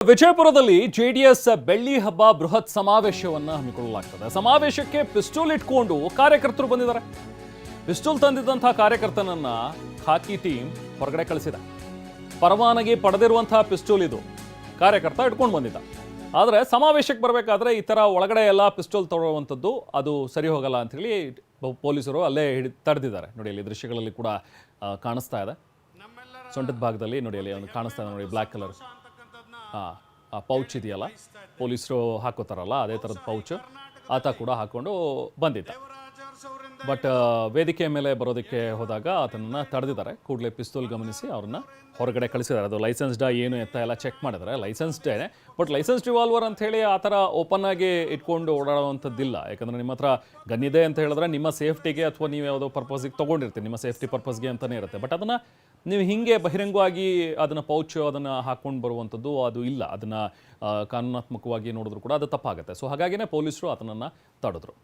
ವಿಜಯಪುರದಲ್ಲಿ ಜೆಡಿಎಸ್ ಬೆಳ್ಳಿ ಹಬ್ಬ ಬೃಹತ್ ಸಮಾವೇಶವನ್ನು ಹಮ್ಮಿಕೊಳ್ಳಲಾಗ್ತದೆ. ಸಮಾವೇಶಕ್ಕೆ ಪಿಸ್ತೂಲ್ ಇಟ್ಕೊಂಡು ಕಾರ್ಯಕರ್ತರು ಬಂದಿದ್ದಾರೆ. ಪಿಸ್ತೂಲ್ ತಂದಿದ್ದಂತಹ ಕಾರ್ಯಕರ್ತನನ್ನ ಖಾಕಿ ಟೀಮ್ ಹೊರಗಡೆ ಕಳಿಸಿದೆ. ಪರವಾನಗಿ ಪಡೆದಿರುವಂತಹ ಪಿಸ್ತೂಲ್ ಇದು, ಕಾರ್ಯಕರ್ತ ಇಟ್ಕೊಂಡು ಬಂದಿದ್ದ. ಆದರೆ ಸಮಾವೇಶಕ್ಕೆ ಬರಬೇಕಾದ್ರೆ ಈ ಥರ ಒಳಗಡೆ ಎಲ್ಲ ಪಿಸ್ತೂಲ್ ತಗೊಳ್ಳುವಂಥದ್ದು ಅದು ಸರಿ ಹೋಗಲ್ಲ ಅಂಥೇಳಿ ಪೊಲೀಸರು ಅಲ್ಲೇ ತಡೆದಿದ್ದಾರೆ. ನೋಡಿ, ಅಲ್ಲಿ ದೃಶ್ಯಗಳಲ್ಲಿ ಕೂಡ ಕಾಣಿಸ್ತಾ ಇದೆ. ಸೊಂಟದ ಭಾಗದಲ್ಲಿ ನೋಡಿ, ಅಲ್ಲಿ ಒಂದು ಕಾಣಿಸ್ತಾ ಇದೆ ನೋಡಿ, ಬ್ಲ್ಯಾಕ್ ಕಲರ್ ಆ ಪೌಚ್ ಇದೆಯಲ್ಲ, ಪೊಲೀಸರು ಹಾಕೋತಾರಲ್ಲ ಅದೇ ಥರದ ಪೌಚ್ ಆತ ಕೂಡ ಹಾಕ್ಕೊಂಡು ಬಂದಿದ್ದ. ಬಟ್ ವೇದಿಕೆ ಮೇಲೆ ಬರೋದಕ್ಕೆ ಹೋದಾಗ ಆತನನ್ನು ತಡೆದಿದ್ದಾರೆ. ಕೂಡಲೇ ಪಿಸ್ತೂಲ್ ಗಮನಿಸಿ ಅವ್ರನ್ನ ಹೊರಗಡೆ ಕಳಿಸಿದ್ದಾರೆ. ಅದು ಲೈಸೆನ್ಸ್ಡಾ ಏನು ಎತ್ತ ಎಲ್ಲ ಚೆಕ್ ಮಾಡಿದ್ದಾರೆ. ಲೈಸೆನ್ಸ್ಡೇ, ಬಟ್ ಲೈಸೆನ್ಸ್ ರಿವಾಲ್ವರ್ ಅಂತ ಹೇಳಿ ಆ ಥರ ಓಪನ್ ಆಗಿ ಇಟ್ಕೊಂಡು ಓಡಾಡುವಂಥದ್ದಿಲ್ಲ. ಯಾಕಂದರೆ ನಿಮ್ಮ ಹತ್ರ ಗನ್ ಇದೆ ಅಂತ ಹೇಳಿದ್ರೆ ನಿಮ್ಮ ಸೇಫ್ಟಿಗೆ ಅಥವಾ ನೀವು ಯಾವುದೋ ಪರ್ಪಸ್ಗೆ ತೊಗೊಂಡಿರ್ತೀರಿ, ನಿಮ್ಮ ಸೇಫ್ಟಿ ಪರ್ಪಸ್ಗೆ ಅಂತಲೇ ಇರುತ್ತೆ. ಬಟ್ ಅದನ್ನು ನೀವು ಹೀಗೆ ಬಹಿರಂಗವಾಗಿ ಅದನ್ನು ಪೌಚ್ ಅದನ್ನು ಹಾಕ್ಕೊಂಡು ಬರುವಂಥದ್ದು ಅದು ಇಲ್ಲ. ಅದನ್ನು ಕಾನೂನಾತ್ಮಕವಾಗಿ ನೋಡಿದ್ರು ಕೂಡ ಅದು ತಪ್ಪಾಗುತ್ತೆ. ಸೊ ಹಾಗಾಗಿನೇ ಪೊಲೀಸರು ಆತನನ್ನು ತಡೆದ್ರು.